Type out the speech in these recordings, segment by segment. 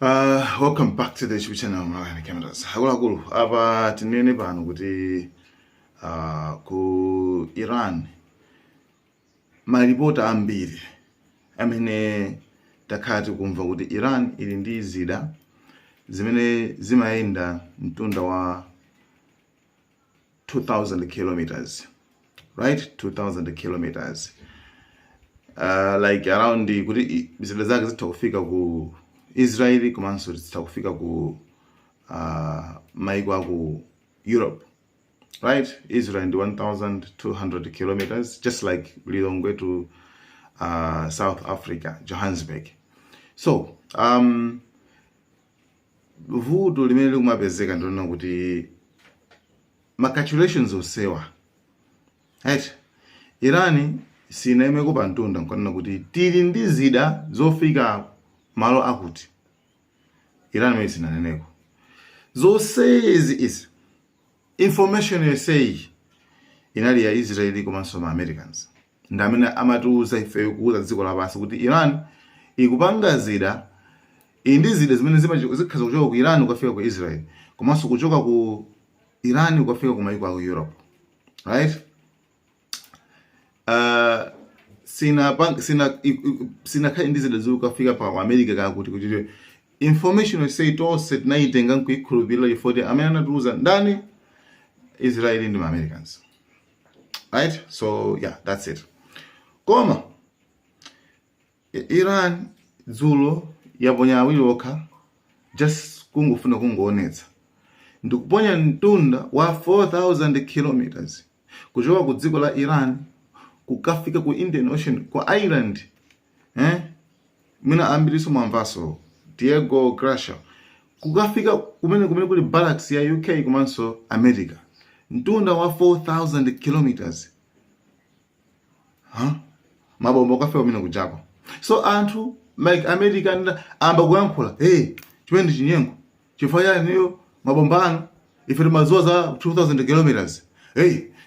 Welcome back to the YouTube channel. Mawani Cameras. Akuluakulu apa tinene pano kuti ku Iran maripota ambiri amene takati kumva kuti Iran ili ndi zida zimene zimayenda mtunda wa 2000 kilometers, right? 2000 kilometers. Like around kuti zida zake zitha kufika ku Israeli komanso zitha kufika ku maiko aku Europe, right? Israel ndi 1200 kilometers, just like Lilongwe to South Africa, Johannesburg. So vuto limene likumapezeka ndilona kuti calculations osewa, right? Irani sinayimeko pa mtunda nkanena kuti tili ndi zida zofika malo akuti. Iran mezi naneneko zonsezi izi information yoseyi inali ya Israeli komanso ma Americans ndamene amatiuza ife kuuza dziko lapansi kuti Iran ikupanga zida ndi zida zimene zikhaza kuchoka ku Iran ukafika ku Israel komanso kuchoka ku Iran ukafika ku maiko aku Europe, right? Sina kai ndi zida zikafika pa America kakuti information say to set na itenga nkuikhulupirira ifoti amene anatiuza ndani Israeli ndi Americans, right? So yeah, that's it. Koma Iran dzulo yaponya awiri okha just kungofuna kungoonetsa ndikuponya mtunda wa 4000 kilometers kuchoka ku dziko la Iran kukafika ku Indian Ocean ku island mina ambiriso mwamvaso Diego Garcia kukafika kumene kuli barracks ya UK komanso America mtunda wa 4000 kilometers. Mabombo kafika kumene kujapo. So anthu like America amba kuyankhula chimene chinyengo chifaya niyo mabombano ife mazoza 2000 kilometers.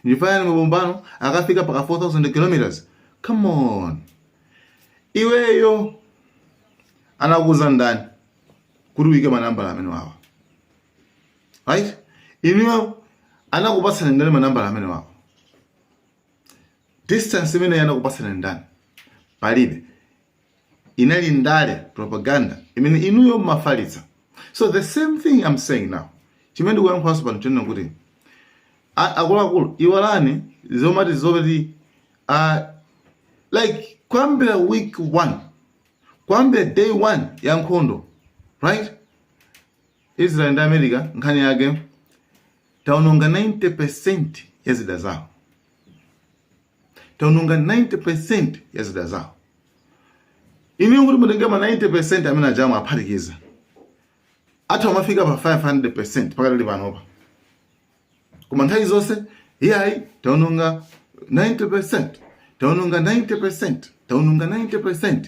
Nifanya mabombano akafika paka 4000 kilometers. Come on. Iweyo anakuza ndani kuti uike manambala amene wawa, right? Iniyo anakupasana ndani manambala amene wawa, distance imene anakupasana ndani palibe, inali ndale propaganda imene inuyo mafalitsa. So the same thing I'm saying now, chimene kuyankhaso pano chenena kuti akuluakulu iwalani zomati zopati like kwambira week 1 kwambira day 1 ya nkhondo, right? Israel and America nkhani yake taononga 90% ya zida zawo, taononga 90% ya zida zawo. Iniyo kuti mutengema 90% amene ajamu aphatikiza ata umafika pa 500% pakati panopa. Koma nthawi zonse iyayi taononga 90%, taononga 90%, taononga 90%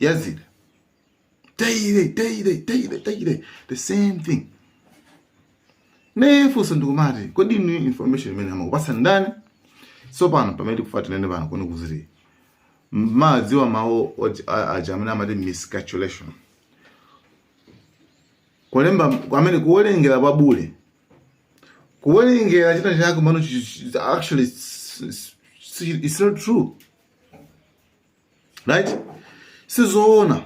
ya zida. Daily, the same thing. Nefuso ndikumati kodi ni information imene amakupasa ndani? So pano pamene kufuatira nene pano kuni kuziri madziwa mawo ajamene amati miscalculation. Kulemba kwamene kuwelengera pabule, kuwelengera china chako mano actually it's not true, right? Sizoona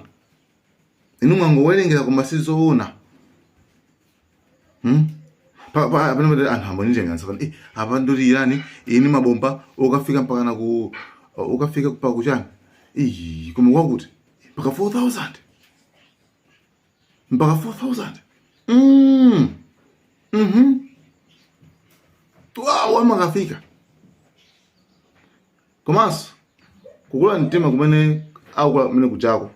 inu mwangowelengera koma sizoona. Apana anthu ambonijenganisa kuti apa ndoti Irani ini mabomba ukafika mpaka na ku ukafika pa kuchani koma kwakuti mpaka 4000 mpaka 4000 wow makafika komanso kukula mtima kumene au kumene kuchako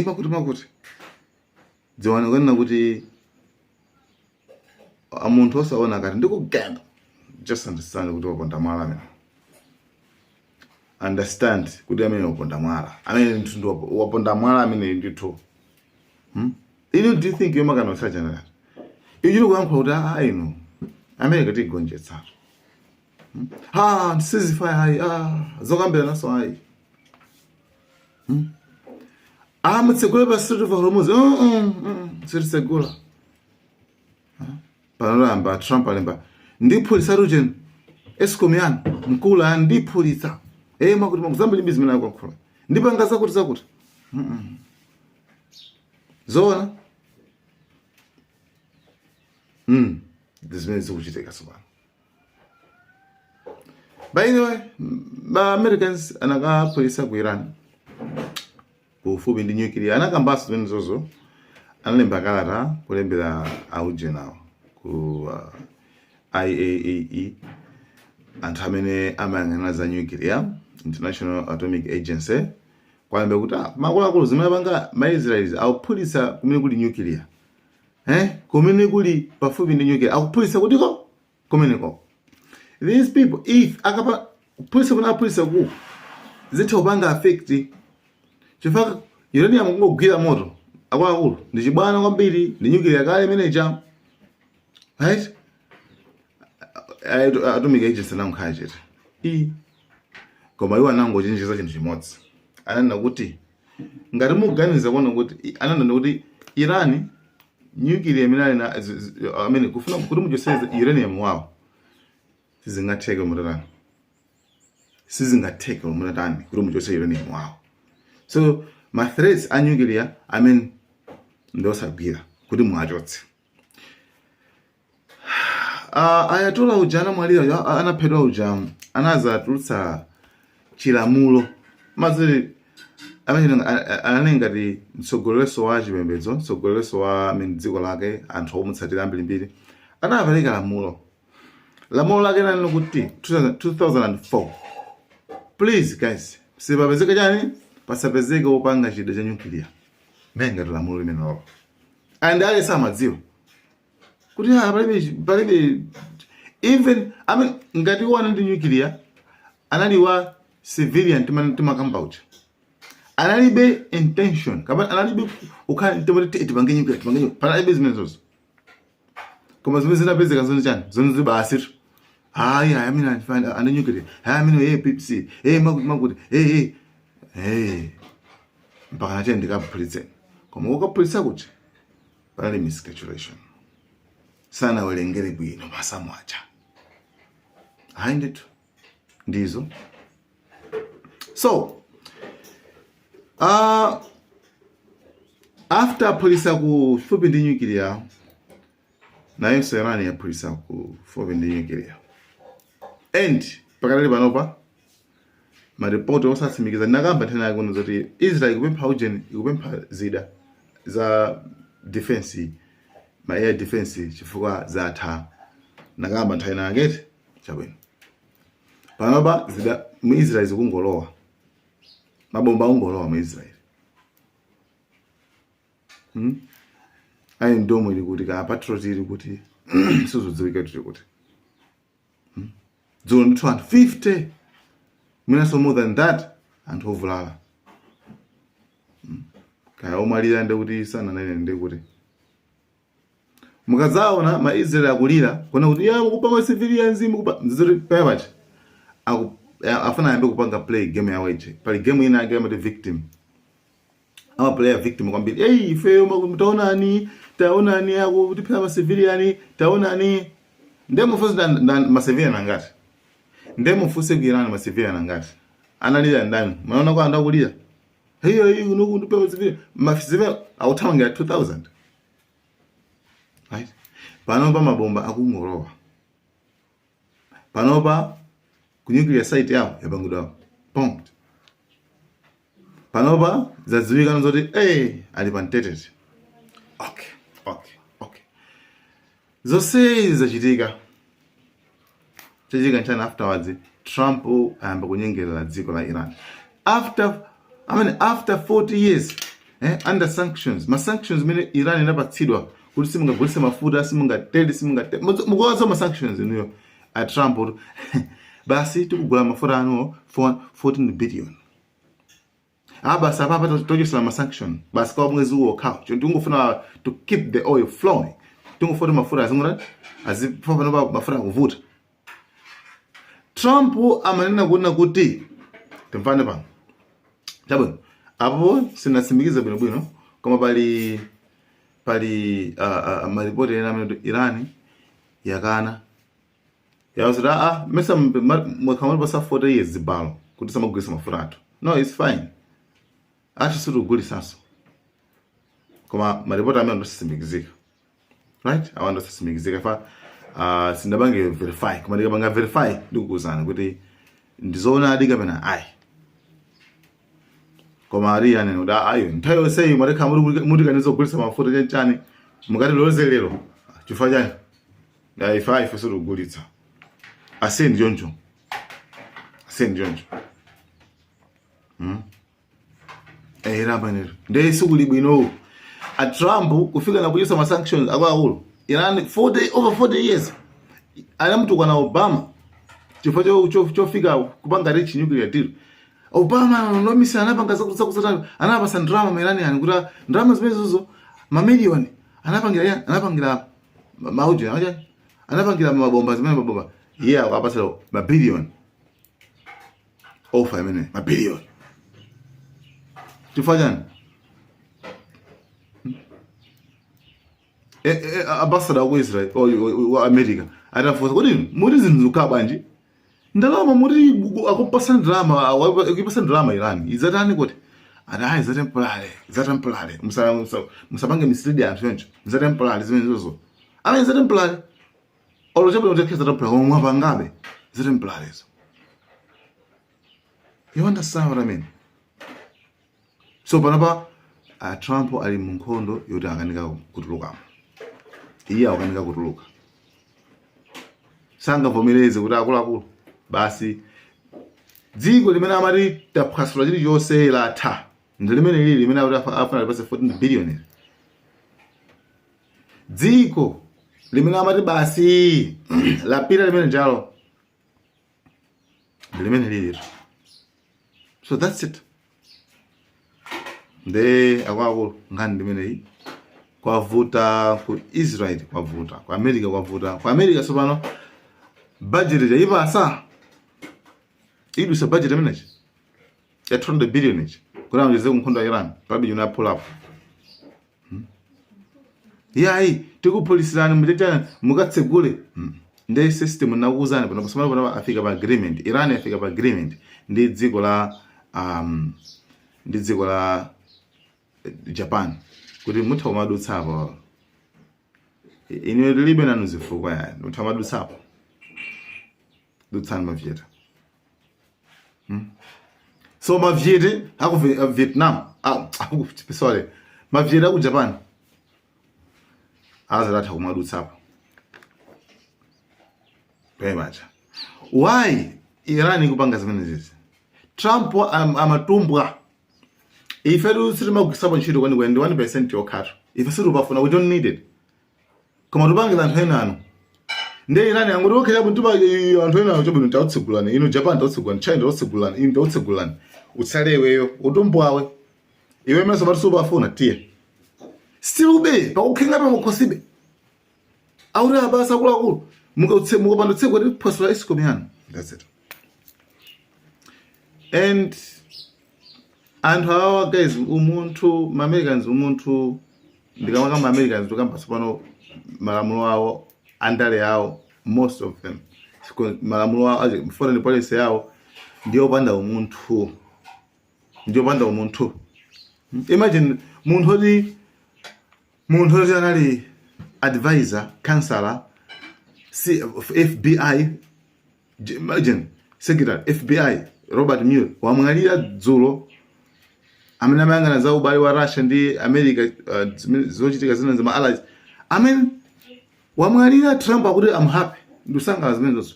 pakuti dziwani kwenena kuti munthu osaona kati ndikugenda. Just understand kuti waponda mwala amene, understand kuti amene waponda mwala amene mtundu waponda mwala amene ndithu inu do you think yoma kana usachana that inu kuyankhula kuti ino America tigonjetsa ceasefire zokambira naso mutsegula pa Strait of Hormuz sitisegula. Panoramba Trump alemba ndiphulitsa region Eskom yani mkulu ndiphulitsa makuti makuzambili bizimene akwakhula ndipanga zakuti zona zimene zikuchitika tsopano. By the way, ba Americans anakaphulitsa ku Iran kufupi ndi nuclear anakambaso zimene zozo analemba kalata kulembera auje nawo ku IAEA anthu amene amayang'anira za nuclear International Atomic Agency kwalemba kuti makuluakulu zimene panga ma-Israelis akuphulitsa kumene kuli nuclear kumene kuli pafupi ndi nuclear akuphulitsa kutiko kumeneko. These people if akapa phulitsa kuna aphulitsa ku zitha kupanga affect chifukwa uranium kungogwira moto akuluakulu ndi chibwana kwambiri ndi nuclear kale manager right Atomic Agency namkhala chete koma iwo anangochenjeza chinthu chimodzi ananena kuti ngati muganiza kuona kuti ananena kuti Iran nuclear imene amene kufuna kuti muchoseze uranium wawo sizingatheke mutatani kuti muchose uranium wawo. So ma threats a nuclear ndosagwira kuti mwachotse. Ayatola uja anamwalira anaphedwa uja anazatulutsa chilamulo mazili amene anengati mtsogolereso wa chipembedzo mtsogolereso wa dziko lake anthu omutsatira ambirimbiri anapereka lamulo lake nalo kuti 2004 please guys sipapezeka chani pasapezeke opanga chida cha nuclear menga lamulo limenelo and ale samadziwa kuti palibe even ngati wana ndi nuclear analiwa civilian timakamba ucha analibe intention kama analibe ukhala tipange nuclear panalibe zimene zozo koma zimene zinapezeka zoni chani zoni zibasi hayi amina ndifanda ane nuclear amina PPC makuti mpaka chende kaphulitse koma ukaphulitsa kuti pali miscalculation sana walengere bwino masamu acha hayi nditu ndizo. So after polisa ku fupi ndi nuclear nayo Iran ya polisa ku fupi ndi nuclear and pakali panopa maripoti osatsimikiza nakamba tena kuno zoti Israel ikupempha ujeni ikupempha zida za defense ma air defense chifukwa zatha nakamba nthayina angeti chabwino panopa zida mu Israel zikungolowa mabomba ungolowa mu Israel ayi ndomo ili kuti ka patrol ili kuti suzodziwika kuti zone 250 so more than that and ovulala kaya omalira nde kuti sana nene nde kuti mukazaona ma Israel akulira kona kuti ya mukupanga civilians mukupanga payback afuna yambe kupanga play game ya weche pali game ina game the victim ama player victim kwambiri ife mtaonani taonani yako kuti phala ma civilian taonani ndemo fusi ma civilian angati ndemo fusi kuirana ma civilian angati analira ndani maana kwa anda kulira hiyo unokundipa ma civilian ma civilian authamangira 2000 right panopa mabomba akungolowa panopa kunuclear site yao yapangudwa pumped panopa zadziwika nzoti alipanteted okay zose zachitika chachika afterwards Trump ayamba kunyengerera dziko la Iran after 40 years under sanctions ma sanctions mene Iran inapatsidwa kuti simungagulitse mafuta simungatele mukuwaza ma sanctions niyo a Trump basi tikugula mafuta anuwo for 14 billion basi apapa tochosera ma sanction basi kwa mwezi uwo kao tungofuna to keep the oil flowing tungofuna mafuta azingura azipapa mafuta kuvuta. Trump amanena kuona kuti temfane pano chabwino apo sinasimikiza bwino koma pali maripoti ena amene Iran yakana yauzira mesa mwakamali pasa 40 years zibalo kuti samagulisa mafuta athu. No, it's fine. Ati situgulisanso. Koma maripoti amene ndosisimikizika. Right? Awanda sisimikizika fa sindabange verify. Koma ndikabanga verify ndikukuzana kuti ndizoona adika pena ai. Koma ari yani uda ayo ntayo sei mareka muri kanizo gulisa mafuta chani mukati loze lero chifanyani ya ifai fesuru gulitsa asendi jonjo era banero ndei sukuli bwino a Trump kufika na kuyisa ma sanctions akwakulo Iran over 40 years ana mtu kwa na Obama chofika kupanga rich nuclear deal. Obama ndo misi anapanga zakusata anapasa drama mairani yani kuta drama zimezozo mamilioni anapangira mauji anapangira mabomba zimene mabomba akapasa mabilioni ofa imene mabilioni tufanyani ambassador wa Israel wa America atafuza kuti muri zinzuka banji ndalama muri akupasa drama Iran izatani kuti adai zatemplare musabange mislead ya anthu zatemplare zimenezo ana zatemplare olochebwe utekeza zatemplare omwe pangabe zatemplare zo. You understand what I mean? So panapa Trump ali munkondo yoti akanika kutuluka akanika kutuluka sanga vomereze kuti akulu basi dziko limene amati taphwasula chili chonse latha ndi limene lili limene afuna lipase 14 billion. Dziko limene amati basi lapita limene njalo ndi limene lili. So that's it. Nde akwakulo ngani limene hii kwavuta ku Israel, kwavuta kwa America, kwavuta kwa America. Sopano budget yaipasa idusa budget amenechi ya 200 billion ichi kuna ongeze kunkhonda Iran pabi yuna pull up yayi tikupolisirana muteta mukatsegule nde system nakuzana pano kusomana pano afika pa agreement. Iran afika pa agreement ndi dziko la Japan kuti mutha kumadutsa apo ine libe nanu zifukwa ya mutha kumadutsa apo dutsana mavyeta. So mavyete haku Vietnam sorry mavyete ku Japan azalatha kumadutsa apo pemacha. Why Iran kupanga zimene zizi? Trump amatumbwa ife lusirima kukisaba ntchito kwani kwende 1% yokhato ife sirupafuna, we don't need it. Koma tupangira anthu enano nde Iran yangu roke yabu ntuba anthu enano chobe ntautsigulana ino Japan ntautsigulana, China ntautsigulana, ino ntautsigulana utsaleweyo utombwawe iwe meso batusubafuna tiye still be pakukhenga pa mukhosibe aure abasa kulakulu mukapanda tsekwa ndi phwasula isikomi yanu. That's it. And awa guys umuntu ma-Americans umuntu ndikamaka ma-Americans tukamba pano malamulo awo andale yawo most of them malamulo awo foreign policy yawo ndiyo panda umuntu imagine muntu anali advisor counselor FBI, imagine secretary FBI Robert Mueller wamwalira dzulo amene amayang'ana za ubale wa Russia ndi America zochitika zina za allies. Wamwalira Trump akuti I'm happy ndusanga zimene zonse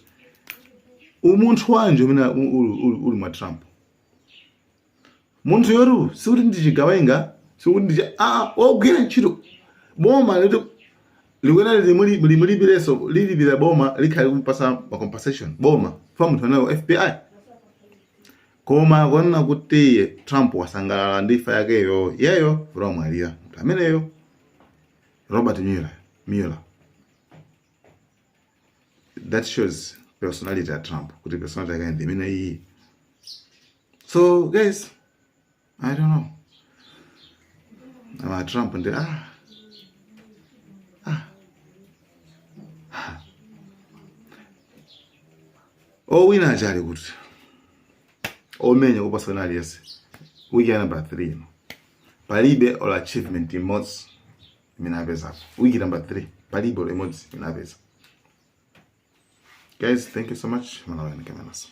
umuntu wanje mina uli mwa Trump muntu yoru sikuti ndichigawenga sikuti ndichi wogwira ntchito boma leto likwena limulibireso lilibira boma likhali kumpasa ma compensation boma fa munthu anayo FBI. Koma kwana kuti Trump wasangalala ndi fa yakeyo yeyo romwalira ameneyo Robert Mueller. That shows personality at Trump, kuti personality yake ndi imene iyi. So guys I don't know. Ama Trump ndi owina achali kuti omenya kupasana aliyese wiki ya number 3 palibe all achievement imodzi imene apeza wiki number 3 palibe all imodzi imene apeza. Guys, thank you so much. Malawi and Kemenas.